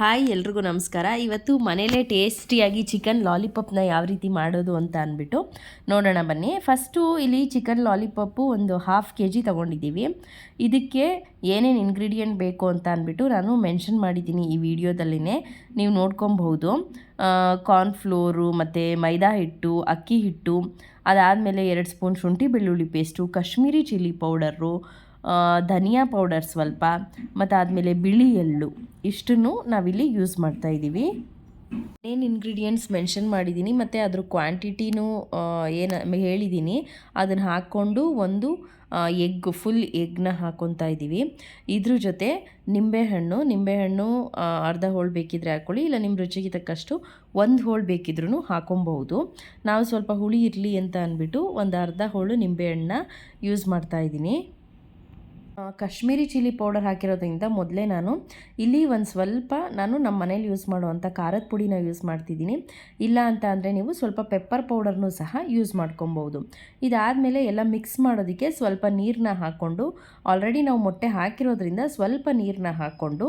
Hi ಎಲ್ರಿಗೂ ನಮಸ್ಕಾರ. ಇವತ್ತು ಮನೇಲೇ ಟೇಸ್ಟಿಯಾಗಿ ಚಿಕನ್ ಲಾಲಿಪಾಪ್ನ ಯಾವ ರೀತಿ ಮಾಡೋದು ಅಂತ ಅಂದ್ಬಿಟ್ಟು ನೋಡೋಣ ಬನ್ನಿ. ಫಸ್ಟು ಇಲ್ಲಿ ಚಿಕನ್ ಲಾಲಿಪಾಪು ಒಂದು 1/2 kg ತೊಗೊಂಡಿದ್ದೀವಿ. ಇದಕ್ಕೆ ಏನೇನು ಇಂಗ್ರೀಡಿಯೆಂಟ್ ಬೇಕು ಅಂತ ಅಂದ್ಬಿಟ್ಟು ನಾನು ಮೆನ್ಷನ್ ಮಾಡಿದ್ದೀನಿ ಈ ವಿಡಿಯೋದಲ್ಲಿನೇ, ನೀವು ನೋಡ್ಕೊಬಹುದು. ಕಾರ್ನ್ಫ್ಲೋರು ಮತ್ತು ಮೈದಾ ಹಿಟ್ಟು, ಅಕ್ಕಿ ಹಿಟ್ಟು, ಅದಾದಮೇಲೆ 2 ಸ್ಪೂನ್ ಶುಂಠಿ ಬೆಳ್ಳುಳ್ಳಿ ಪೇಸ್ಟು, ಕಾಶ್ಮೀರಿ ಚಿಲ್ಲಿ ಪೌಡರು, ಧನಿಯಾ ಪೌಡರ್ ಸ್ವಲ್ಪ, ಮತ್ತು ಆದಮೇಲೆ ಬಿಳಿ ಎಳ್ಳು, ಇಷ್ಟನ್ನು ನಾವಿಲ್ಲಿ ಯೂಸ್ ಮಾಡ್ತಾಯಿದ್ದೀವಿ. ಏನು ಇಂಗ್ರೀಡಿಯೆಂಟ್ಸ್ ಮೆನ್ಷನ್ ಮಾಡಿದ್ದೀನಿ ಮತ್ತು ಅದ್ರ ಕ್ವಾಂಟಿಟಿನೂ ಏನು ಹೇಳಿದ್ದೀನಿ, ಅದನ್ನು ಹಾಕ್ಕೊಂಡು ಒಂದು ಫುಲ್ ಎಗ್ನ ಹಾಕ್ಕೊತಾ ಇದ್ದೀವಿ. ಇದ್ರ ಜೊತೆ ನಿಂಬೆಹಣ್ಣು ಅರ್ಧ ಹೋಳು ಬೇಕಿದ್ರೆ ಹಾಕ್ಕೊಳ್ಳಿ, ಇಲ್ಲ ನಿಮ್ಮ ರುಚಿಗೆ ತಕ್ಕಷ್ಟು 1 ಹೋಳು ಬೇಕಿದ್ರೂ ಹಾಕೊಬಹುದು. ನಾವು ಸ್ವಲ್ಪ ಹುಳಿ ಇರಲಿ ಅಂತ ಅಂದ್ಬಿಟ್ಟು ಒಂದು ಅರ್ಧ ಹೋಳು ನಿಂಬೆಹಣ್ಣನ್ನ ಯೂಸ್ ಮಾಡ್ತಾಯಿದ್ದೀನಿ. ಕಾಶ್ಮೀರಿ ಚಿಲ್ಲಿ ಪೌಡರ್ ಹಾಕಿರೋದ್ರಿಂದ ಮೊದಲೇ ನಾನು ಇಲ್ಲಿ ಒಂದು ಸ್ವಲ್ಪ ನಮ್ಮ ಮನೇಲಿ ಯೂಸ್ ಮಾಡುವಂಥ ಖಾರದ ಪುಡಿನ ಯೂಸ್ ಮಾಡ್ತಿದ್ದೀನಿ. ಇಲ್ಲ ಅಂತ ಅಂದರೆ ನೀವು ಸ್ವಲ್ಪ ಪೆಪ್ಪರ್ ಪೌಡರ್ನೂ ಸಹ ಯೂಸ್ ಮಾಡ್ಕೊಬೋದು. ಇದಾದಮೇಲೆ ಎಲ್ಲ ಮಿಕ್ಸ್ ಮಾಡೋದಕ್ಕೆ ಸ್ವಲ್ಪ ನೀರನ್ನ ಹಾಕ್ಕೊಂಡು, ಆಲ್ರೆಡಿ ನಾವು ಮೊಟ್ಟೆ ಹಾಕಿರೋದ್ರಿಂದ ಸ್ವಲ್ಪ ನೀರನ್ನ ಹಾಕ್ಕೊಂಡು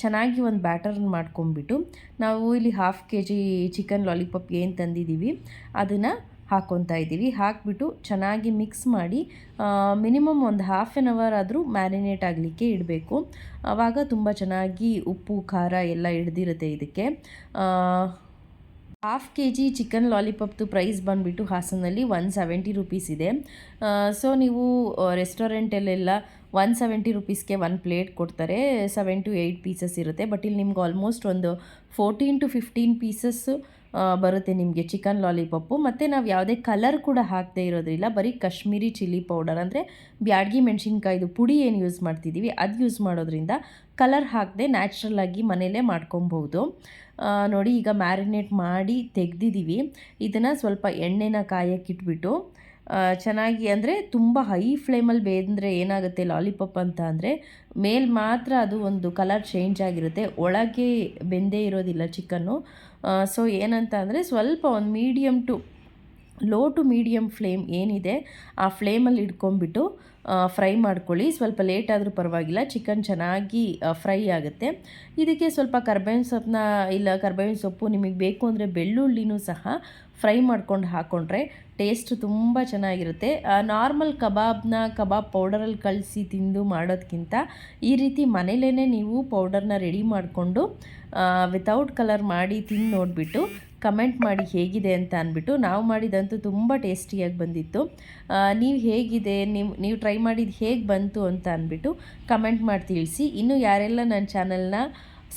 ಚೆನ್ನಾಗಿ ಒಂದು ಬ್ಯಾಟರ್ನ ಮಾಡ್ಕೊಂಡ್ಬಿಟ್ಟು, ನಾವು ಇಲ್ಲಿ 1/2 kg ಚಿಕನ್ ಲಾಲಿಪಾಪ್ ಏನು ತಂದಿದ್ದೀವಿ ಅದನ್ನು ಹಾಕ್ಕೊತಾ ಇದ್ದೀವಿ. ಹಾಕಿಬಿಟ್ಟು ಚೆನ್ನಾಗಿ ಮಿಕ್ಸ್ ಮಾಡಿ ಮಿನಿಮಮ್ ಒಂದು 1/2 hour ಆದರೂ ಮ್ಯಾರಿನೇಟ್ ಆಗಲಿಕ್ಕೆ ಇಡಬೇಕು. ಆವಾಗ ತುಂಬ ಚೆನ್ನಾಗಿ ಉಪ್ಪು ಖಾರ ಎಲ್ಲ ಹಿಡ್ದಿರುತ್ತೆ ಇದಕ್ಕೆ. 1/2 kg ಚಿಕನ್ ಲಾಲಿಪಾಪ್ದು ಪ್ರೈಸ್ ಬಂದುಬಿಟ್ಟು ಹಾಸನಲ್ಲಿ 170 rupees ಇದೆ. ಸೊ ನೀವು ರೆಸ್ಟೋರೆಂಟಲ್ಲೆಲ್ಲ 170 rupeesಗೆ 1 ಪ್ಲೇಟ್ ಕೊಡ್ತಾರೆ, 7 to 8 ಪೀಸಸ್ ಇರುತ್ತೆ. ಬಟ್ ಇಲ್ಲಿ ನಿಮ್ಗೆ ಆಲ್ಮೋಸ್ಟ್ ಒಂದು 14 to 15 ಪೀಸಸ್ ಬರುತ್ತೆ ನಿಮಗೆ ಚಿಕನ್ ಲಾಲಿಪಾಪು. ಮತ್ತು ನಾವು ಯಾವುದೇ ಕಲರ್ ಕೂಡ ಹಾಕದೇ ಇರೋದ್ರಿಂದ ಬರೀ ಕಾಶ್ಮೀರಿ ಚಿಲ್ಲಿ ಪೌಡರ್ ಅಂದರೆ ಬ್ಯಾಡಗಿ ಮೆಣಸಿನ್ಕಾಯ್ದು ಪುಡಿ ಏನು ಯೂಸ್ ಮಾಡ್ತಿದ್ದೀವಿ ಅದು ಯೂಸ್ ಮಾಡೋದ್ರಿಂದ ಕಲರ್ ಹಾಕದೆ ನ್ಯಾಚುರಲ್ಲಾಗಿ ಮನೇಲೇ ಮಾಡ್ಕೊಬೋದು. ನೋಡಿ, ಈಗ ಮ್ಯಾರಿನೇಟ್ ಮಾಡಿ ತೆಗೆದಿದ್ದೀವಿ. ಇದನ್ನು ಸ್ವಲ್ಪ ಎಣ್ಣೆನ ಕಾಯಕ್ಕಿಟ್ಬಿಟ್ಟು ಚೆನ್ನಾಗಿ, ಅಂದರೆ ತುಂಬ ಹೈ ಫ್ಲೇಮಲ್ಲಿ ಬೇಂದರೆ ಏನಾಗುತ್ತೆ ಲಾಲಿಪಾಪ್ ಅಂತ ಅಂದರೆ ಮೇಲೆ ಮಾತ್ರ ಅದು ಒಂದು ಕಲರ್ ಚೇಂಜ್ ಆಗಿರುತ್ತೆ, ಒಳಗೆ ಬೆಂದೇ ಇರೋದಿಲ್ಲ ಚಿಕನ್ನು. ಸೊ ಏನಂತ ಅಂದರೆ ಸ್ವಲ್ಪ ಒಂದು medium to low to medium flame ಏನಿದೆ ಆ ಫ್ಲೇಮಲ್ಲಿ ಇಟ್ಕೊಂಡ್ಬಿಟ್ಟು ಫ್ರೈ ಮಾಡ್ಕೊಳ್ಳಿ. ಸ್ವಲ್ಪ ಲೇಟ್ ಆದರೂ ಪರವಾಗಿಲ್ಲ, ಚಿಕನ್ ಚೆನ್ನಾಗಿ ಫ್ರೈ ಆಗುತ್ತೆ. ಇದಕ್ಕೆ ಸ್ವಲ್ಪ ಕರ್ಬೇವಿನ ಸೊಪ್ಪನ್ನ, ಇಲ್ಲ ಕರ್ಬೇವಿನ ಸೊಪ್ಪು ನಿಮಗೆ ಬೇಕು ಅಂದರೆ ಬೆಳ್ಳುಳ್ಳಿನೂ ಸಹ ಫ್ರೈ ಮಾಡ್ಕೊಂಡು ಹಾಕ್ಕೊಂಡ್ರೆ ಟೇಸ್ಟ್ ತುಂಬ ಚೆನ್ನಾಗಿರುತ್ತೆ. ನಾರ್ಮಲ್ ಕಬಾಬ್ ಪೌಡರಲ್ಲಿ ಕಳಿಸಿ ತಿಂದು ಮಾಡೋದಕ್ಕಿಂತ ಈ ರೀತಿ ಮನೇಲೇ ನೀವು ಪೌಡರ್ನ ರೆಡಿ ಮಾಡಿಕೊಂಡು ವಿತೌಟ್ ಕಲರ್ ಮಾಡಿ ತಿಂದು ನೋಡಿಬಿಟ್ಟು ಕಮೆಂಟ್ ಮಾಡಿ ಹೇಗಿದೆ ಅಂತ ಅಂದ್ಬಿಟ್ಟು. ನಾವು ಮಾಡಿದಂತೂ ತುಂಬ ಟೇಸ್ಟಿಯಾಗಿ ಬಂದಿತ್ತು. ನೀವು ಹೇಗಿದೆ, ನೀವು ಟ್ರೈ ಮಾಡಿದ್ದು ಹೇಗೆ ಬಂತು ಅಂತ ಅಂದ್ಬಿಟ್ಟು ಕಮೆಂಟ್ ಮಾಡಿ ತಿಳಿಸಿ. ಇನ್ನು ಯಾರೆಲ್ಲ ನನ್ನ ಚಾನಲ್ನ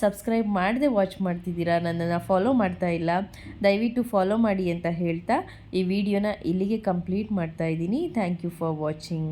ಸಬ್ಸ್ಕ್ರೈಬ್ ಮಾಡದೆ ವಾಚ್ ಮಾಡ್ತಿದ್ದೀರಾ, ನನ್ನನ್ನು ಫಾಲೋ ಮಾಡ್ತಾ ಇಲ್ಲ, ದಯವಿಟ್ಟು ಫಾಲೋ ಮಾಡಿ ಅಂತ ಹೇಳ್ತಾ ಈ ವಿಡಿಯೋನ ಇಲ್ಲಿಗೆ ಕಂಪ್ಲೀಟ್ ಮಾಡ್ತಾ ಇದ್ದೀನಿ. Thank you for watching.